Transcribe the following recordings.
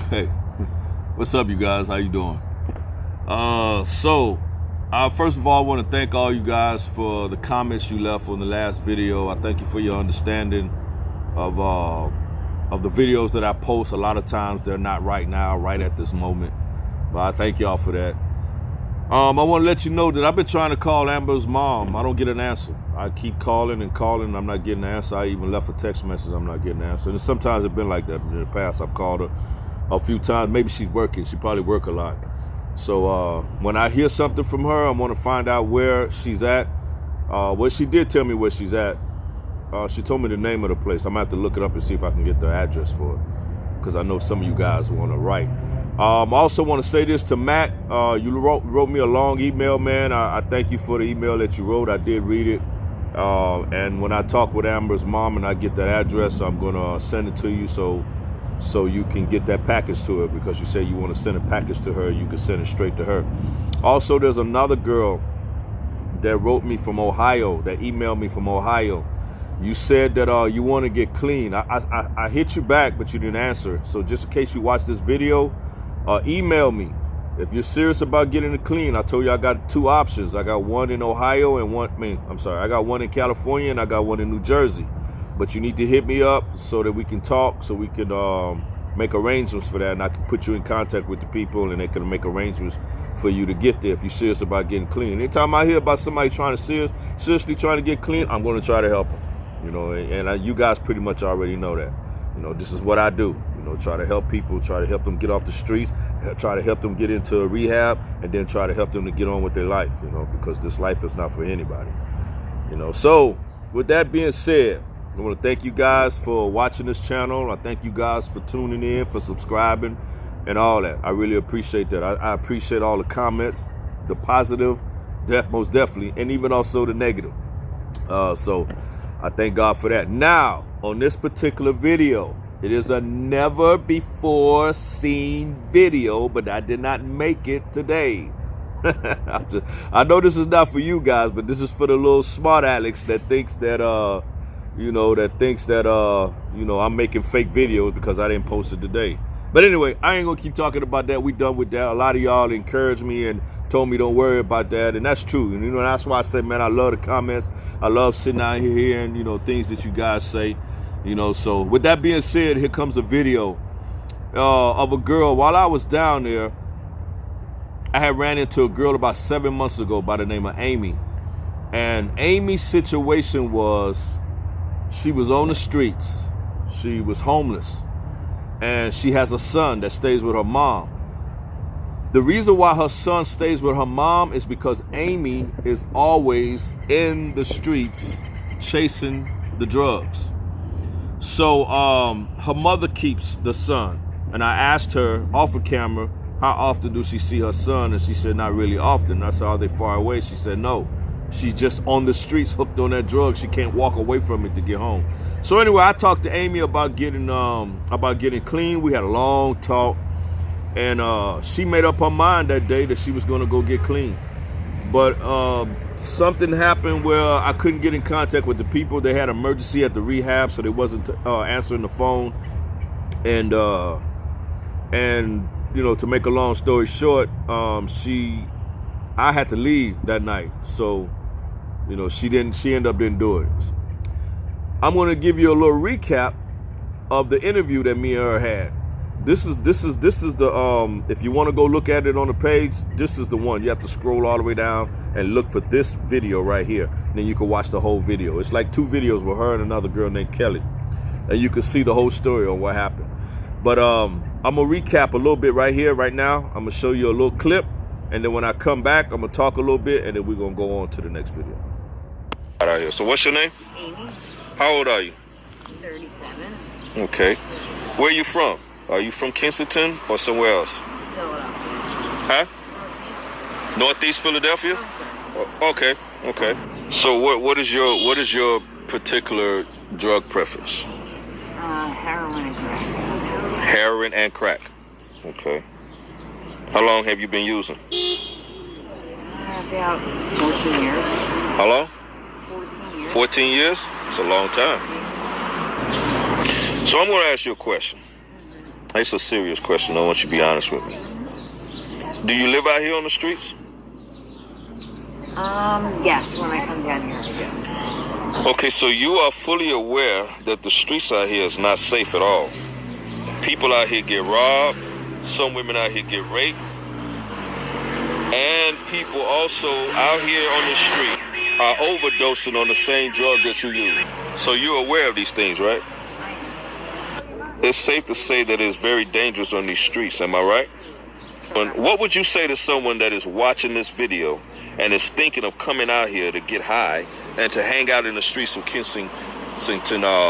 Hey, what's up, you guys? How you doing? First of all, I want to thank all you guys for the comments you left on the last video. I thank you for your understanding of the videos that I post. A lot of times they're not right now, right at this moment, but I thank y'all for that. I want to let you know that I've been trying to call Amber's mom. I don't get an answer. I keep calling and calling. I'm not getting an answer. I even left a text message. I'm not getting an answer. And sometimes it's been like that in the past. I've called her a few times. Maybe she's working. She probably work a lot. So when I hear something from her, I want to find out where she's at. Well, she did tell me where she's at. She told me the name of the place. I'm going to have to look it up and see if I can get the address for it, because I know some of you guys want to write. I also want to say this to Matt. You wrote me a long email, man. I thank you for the email that you wrote. I did read it. And when I talk with Amber's mom and I get that address, I'm going to send it to you so you can get that package to her, because you say you want to send a package to her. You can send it straight to her. Also, there's another girl that wrote me from Ohio, that emailed me from Ohio. You said that you want to get clean. I hit you back, but you didn't answer. So just in case you watch this video, email me if you're serious about getting it clean. I told you I got two options. I got one in Ohio and I got one in California and I got one in New Jersey. But you need to hit me up so that we can talk, so we can make arrangements for that, and I can put you in contact with the people and they can make arrangements for you to get there if you're serious about getting clean. Anytime I hear about somebody trying to seriously trying to get clean, I'm going to try to help them. You know, and you guys pretty much already know that. You know, this is what I do. You know, try to help people, try to help them get off the streets, try to help them get into a rehab, and then try to help them to get on with their life, you know, because this life is not for anybody. You know, so with that being said, I want to thank you guys for watching this channel. I thank you guys for tuning in, for subscribing, and all that. I really appreciate that. I appreciate all the comments, the positive, most definitely, and even also the negative. So I thank God for that. Now, on this particular video, it is a never before seen video, but I did not make it today. I know this is not for you guys, but this is for the little smart Alex that thinks that I'm making fake videos because I didn't post it today. But anyway, I ain't gonna keep talking about that. We done with that. A lot of y'all encouraged me and told me don't worry about that, and that's true. And you know, that's why I said, man, I love the comments. I love sitting out here hearing, you know, things that you guys say. You know, so with that being said, here comes a video of a girl. While I was down there, I had ran into a girl about 7 months ago by the name of Amy. And Amy's situation was, she was on the streets. She was homeless. And she has a son that stays with her mom. The reason why her son stays with her mom is because Amy is always in the streets chasing the drugs. So her mother keeps the son. And I asked her off of camera, how often do she see her son? And she said, not really often. I said, are they far away? She said, no. She's just on the streets, hooked on that drug. She can't walk away from it to get home. So anyway, I talked to Amy about getting clean. We had a long talk. And she made up her mind that day that she was going to go get clean. But something happened where I couldn't get in contact with the people. They had emergency at the rehab, so they wasn't answering the phone. And you know, to make a long story short, I had to leave that night. So, you know, she ended up didn't do it. I'm going to give you a little recap of the interview that me and her had. This is the if you want to go look at it on the page, this is the one. You have to scroll all the way down and look for this video right here. And then you can watch the whole video. It's like two videos with her and another girl named Kelly. And you can see the whole story on what happened. But I'm gonna recap a little bit right here, right now. I'm gonna show you a little clip, and then when I come back, I'm gonna talk a little bit, and then we're gonna go on to the next video. Right out here. So what's your name? Amy. How old are you? 37. Okay. Where are you from? Are you from Kensington or somewhere else? Philadelphia. Huh? Northeast Philadelphia? Okay. Okay. So what is your particular drug preference? Heroin and crack. Heroin and crack. Okay. How long have you been using? About 14 years. How long? 14 years. 14 years? It's a long time. So I'm going to ask you a question. It's a serious question. I want you to be honest with me. Do you live out here on the streets? Yes, when I come down here, I do. Okay, so you are fully aware that the streets out here is not safe at all. People out here get robbed. Some women out here get raped. And people also out here on the street are overdosing on the same drug that you use. So you're aware of these things, right? It's safe to say that it's very dangerous on these streets, am I right? What would you say to someone that is watching this video and is thinking of coming out here to get high and to hang out in the streets of Kensington,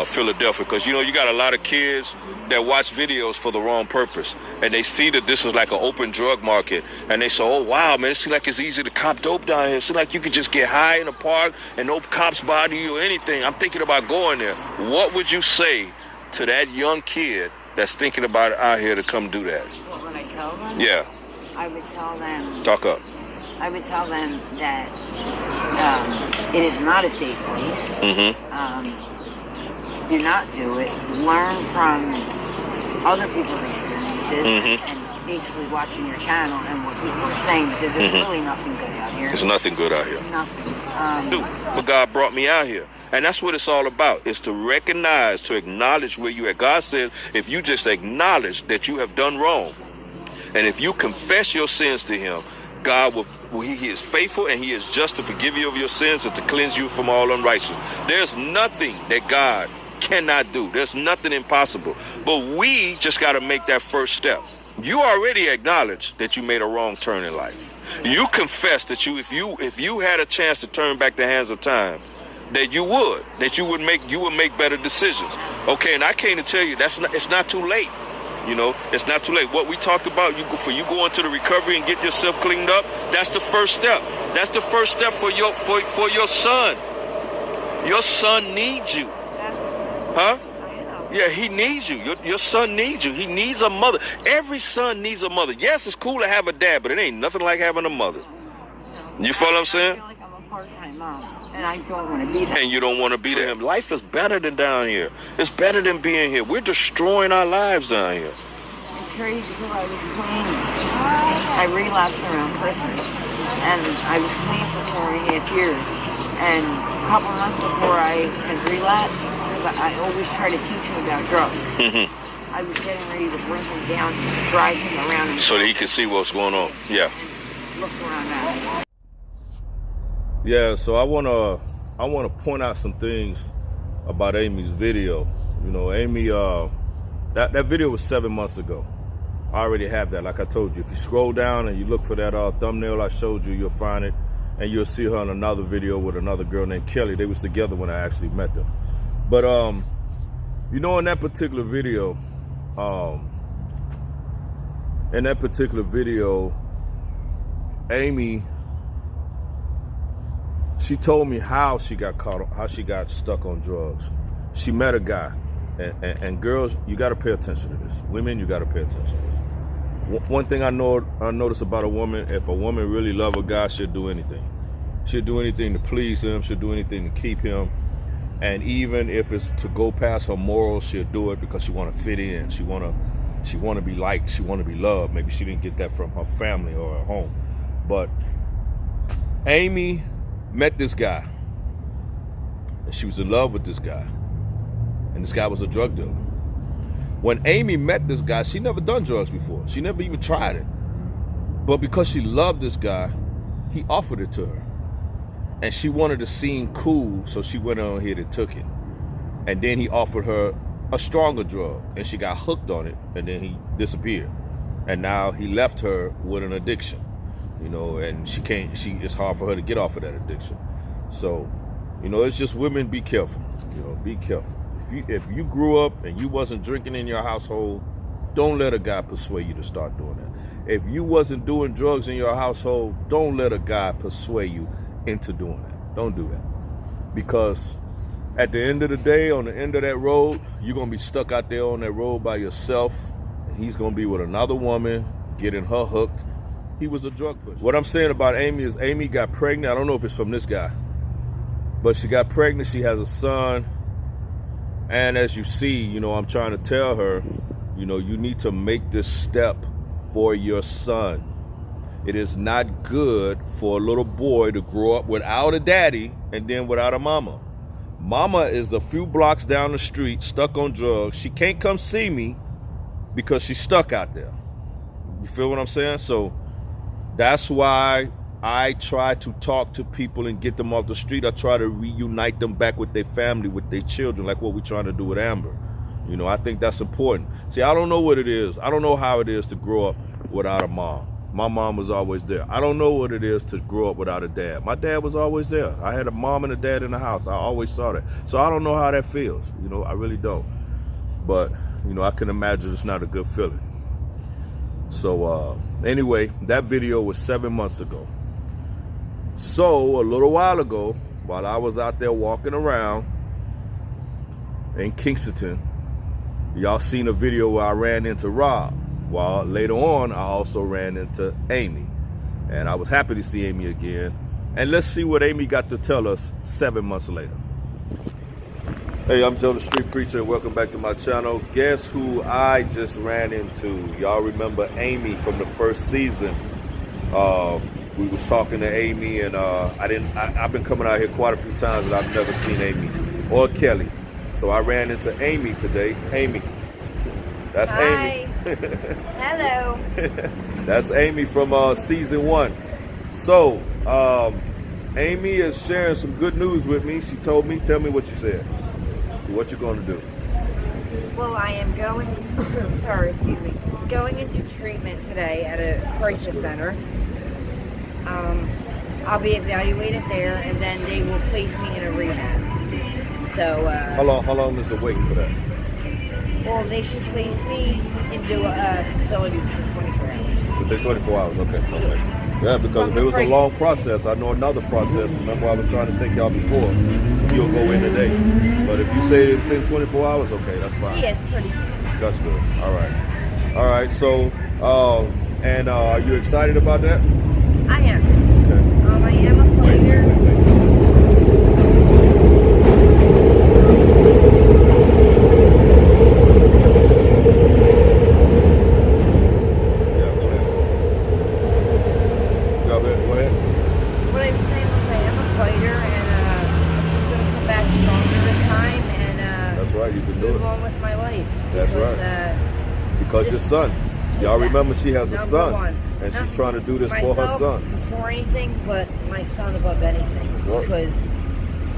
Philadelphia? Because, you know, you got a lot of kids that watch videos for the wrong purpose, and they see that this is like an open drug market, and they say, oh, wow, man, it seems like it's easy to cop dope down here. It seems like you could just get high in the park and no cops bother you or anything. I'm thinking about going there. What would you say to that young kid that's thinking about it out here to come do that? What would I tell them? Yeah. I would tell them... Talk up. I would tell them that it is not a safe place. Mm-hmm. Do not do it. Learn from other people's experiences and basically watching your channel and what people are saying, because there's really nothing good out here. There's nothing good out here. Nothing. But God brought me out here. And that's what it's all about, is to recognize, to acknowledge where you're at. God says, if you just acknowledge that you have done wrong, and if you confess your sins to him, God will, he is faithful and he is just to forgive you of your sins and to cleanse you from all unrighteousness. There's nothing that God cannot do. There's nothing impossible. But we just got to make that first step. You already acknowledged that you made a wrong turn in life. You confessed that if you had a chance to turn back the hands of time, that you would make better decisions. Okay, and I came to tell you it's not too late. You know, it's not too late. What we talked about, you go into the recovery and get yourself cleaned up. That's the first step. That's the first step for your son. Your son needs you, huh? Yeah, he needs you. Your son needs you. He needs a mother. Every son needs a mother. Yes, it's cool to have a dad, but it ain't nothing like having a mother. You follow what I'm saying? I feel like I'm a part-time mom. And I don't want to be there. And you don't want to be there. Life is better than down here. It's better than being here. We're destroying our lives down here. It's crazy because I was clean. I relapsed around Christmas. And I was clean for 4.5 years. And a couple months before I had relapsed, because I always try to teach him about drugs. I was getting ready to bring him down, drive him around. So that he can see what's going on. Yeah. Look around at it. Yeah, so I wanna point out some things about Amy's video. You know, Amy, that video was 7 months ago. I already have that. Like I told you, if you scroll down and you look for that thumbnail I showed you, you'll find it, and you'll see her in another video with another girl named Kelly. They was together when I actually met them. But you know, in that particular video, Amy, she told me how she got stuck on drugs. She met a guy, and girls, you got to pay attention to this. Women, you got to pay attention to this. One thing I notice about a woman, if a woman really love a guy, she'll do anything. She'll do anything to please him. She'll do anything to keep him. And even if it's to go past her morals, she'll do it because she want to fit in. She want to be liked. She want to be loved. Maybe she didn't get that from her family or her home. But Amy met this guy, and she was in love with this guy, and this guy was a drug dealer. When Amy met this guy, she never done drugs before. She never even tried it. But because she loved this guy, he offered it to her. And she wanted to seem cool, so she went on here and took it. And then he offered her a stronger drug, and she got hooked on it, and then he disappeared. And now he left her with an addiction. You know, and it's hard for her to get off of that addiction. So, you know, it's just women, be careful. You know, be careful. If you grew up and you wasn't drinking in your household, don't let a guy persuade you to start doing that. If you wasn't doing drugs in your household, don't let a guy persuade you into doing that. Don't do that. Because at the end of the day, on the end of that road, you're going to be stuck out there on that road by yourself, and he's going to be with another woman, getting her hooked. He was a drug pusher. What I'm saying about Amy is Amy got pregnant. I don't know if it's from this guy, but she got pregnant. She has a son. And as you see, you know, I'm trying to tell her You know, you need to make this step for your son. It is not good for a little boy to grow up without a daddy and then without a mama. Mama is a few blocks down the street, stuck on drugs. She can't come see me because she's stuck out there. You feel what I'm saying? So that's why I try to talk to people and get them off the street. I try to reunite them back with their family, with their children, like what we're trying to do with Amber. You know, I think that's important. See, I don't know what it is. I don't know how it is to grow up without a mom. My mom was always there. I don't know what it is to grow up without a dad. My dad was always there. I had a mom and a dad in the house. I always saw that. So I don't know how that feels. You know, I really don't. But, you know, I can imagine it's not a good feeling. So anyway, that video was 7 months ago. So a little while ago, while I was out there walking around in Kensington, y'all seen a video where I ran into Rob. While later on, I also ran into Amy. And I was happy to see Amy again. And let's see what Amy got to tell us 7 months later. Hey, I'm Joe the Street Preacher, and welcome back to my channel. Guess who I just ran into? Y'all remember Amy from the first season. We was talking to Amy, and I've been coming out here quite a few times, and I've never seen Amy or Kelly. So I ran into Amy today. Amy. That's Hi. Amy. Hello. That's Amy from season 1. So, Amy is sharing some good news with me. She told me, tell me what you said. What you going to do? Well, I am going, going into treatment today at a crisis center. I'll be evaluated there, and then they will place me in a rehab. So, How long is the wait for that? well, they should place me into a facility for 24 hours. Within 24 hours, okay. Yeah, because if it was a long process, I know another process. Remember I was trying to take y'all before. You'll go in today. But if you say it's within 24 hours, okay, that's fine. Yes, pretty good. That's good. All right, so, are you excited about that? I am. Okay. I am a fighter. Because your son, y'all remember she has a son, and she's trying to do this for her son. Before anything, but my son above anything, because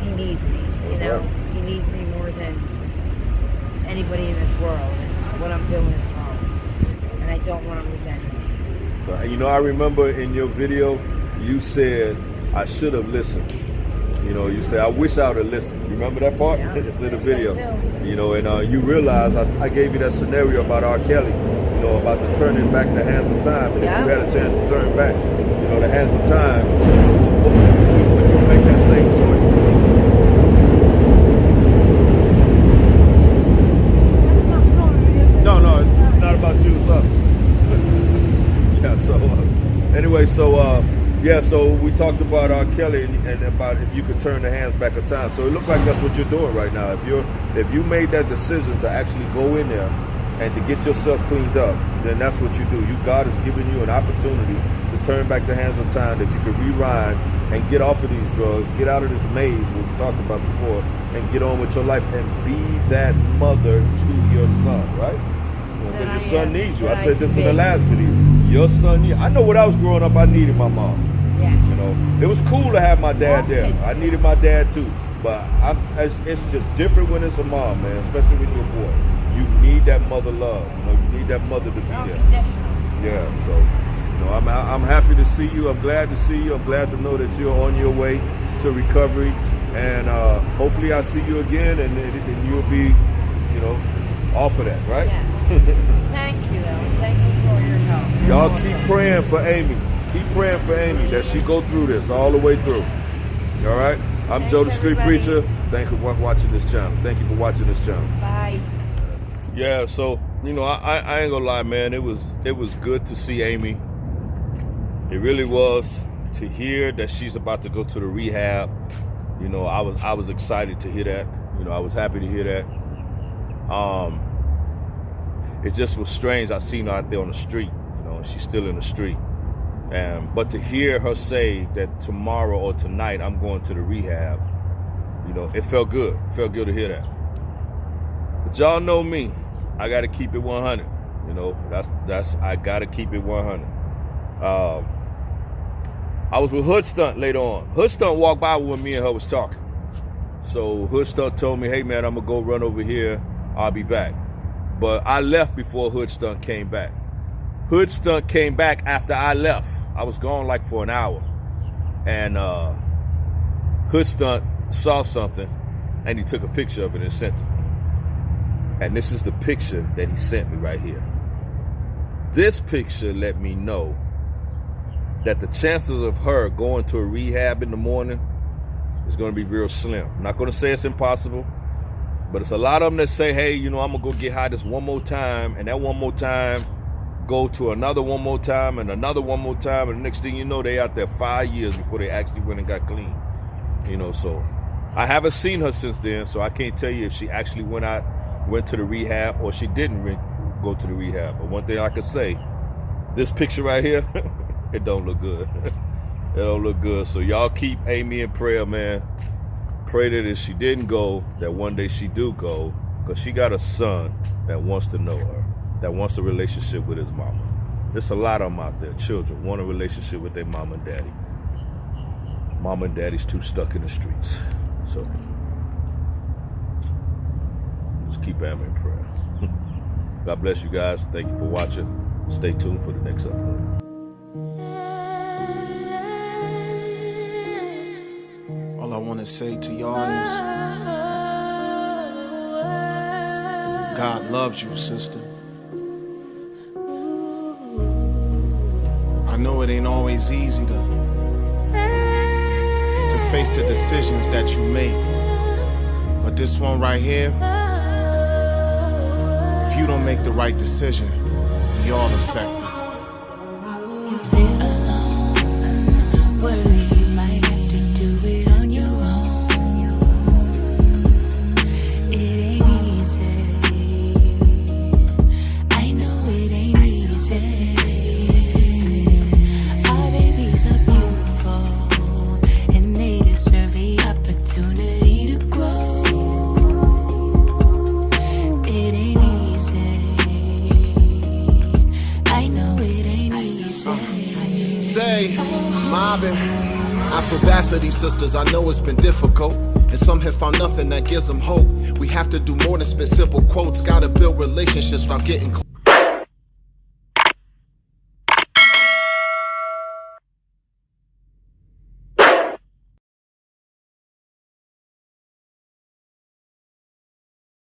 he needs me. You know, he needs me more than anybody in this world. And what I'm doing is wrong, and I don't want to lose anything. So, you know, I remember in your video, you said I should have listened. You know, you said, I wish I would have listened. You remember that part? Yeah, it's in the video. You know, and you realize I gave you that scenario about R. Kelly, you know, about the turning back the hands of time. And if you had a chance to turn back, you know, the hands of time, would you make that same choice? No, it's not about you, it's us. Yeah, so, anyway, so, yeah, so we talked about R. Kelly and about if you could turn the hands back of time. So it looked like that's what you're doing right now. If you made that decision to actually go in there and to get yourself cleaned up, then that's what you do. God has given you an opportunity to turn back the hands of time, that you could rewind and get off of these drugs, get out of this maze what we talked about before, and get on with your life and be that mother to your son, right? Because your son needs you. I said this in the last video. Your son needs. I know when I was growing up, I needed my mom. Yes. You know, it was cool to have my dad there. I needed my dad too, but it's just different when it's a mom, man. Especially when you're a boy, you need that mother love. You know, you need that mother to be there. Yeah. So, you know, I'm happy to see you. I'm glad to see you. I'm glad to know that you're on your way to recovery, and hopefully I see you again, and you'll be, you know, off of that, right? Yes. Thank you, though. Thank you for your help. Y'all keep praying for Amy. Keep praying for Amy that she go through this all the way through. All right? I'm Joe the Street Preacher. Thank you for watching this channel. Thank you for watching this channel. Bye. Yeah, so, you know, I ain't gonna lie, man. It was good to see Amy. It really was. To hear that she's about to go to the rehab, you know, I was excited to hear that. You know, I was happy to hear that. it just was strange. I seen her out there on the street, you know, and she's still in the street. But to hear her say that tomorrow or tonight I'm going to the rehab, you know, it felt good. It felt good to hear that. But y'all know me, I gotta keep it 100. You know, I gotta keep it 100. I was with Hood Stunt later on. Hood Stunt walked by when me and her was talking. So Hood Stunt told me, hey man, I'm gonna go run over here, I'll be back. But I left before Hood Stunt came back. Hood Stunt came back after I left. I was gone like for an hour. And Hood Stunt saw something and he took a picture of it and sent it. And this is the picture that he sent me right here. This picture let me know that the chances of her going to a rehab in the morning is going to be real slim. I'm not going to say it's impossible, but it's a lot of them that say, hey, you know, I'm going to go get high this one more time, and that one more time go to another one more time and another one more time, and the next thing you know, they out there 5 years before they actually went and got clean. You know, so I haven't seen her since then, so I can't tell you if she actually went to the rehab or she didn't go to the rehab. But one thing I can say, this picture right here, it don't look good. It don't look good. So y'all keep Amy in prayer, man. Pray that if she didn't go, that one day she do go, because she got a son that wants to know her, that wants a relationship with his mama. There's a lot of them out there, children want a relationship with their mama and daddy. Mama and daddy's too stuck in the streets. So just keep Amy in prayer. God bless you guys. Thank you for watching. Stay tuned for the next upload. All I want to say to y'all is God loves you, sister. I know it ain't always easy to face the decisions that you make, but this one right here, if you don't make the right decision, we all affected. You feel alone, worry you might have to do it on your own. It ain't easy, I know it ain't easy. Our babies are beautiful, and they deserve the opportunity to grow. It ain't I know it ain't easy. Say, mobbing. I feel bad for these sisters, I know it's been difficult, and some have found nothing that gives them hope. We have to do more than spit simple quotes, gotta build relationships without getting close.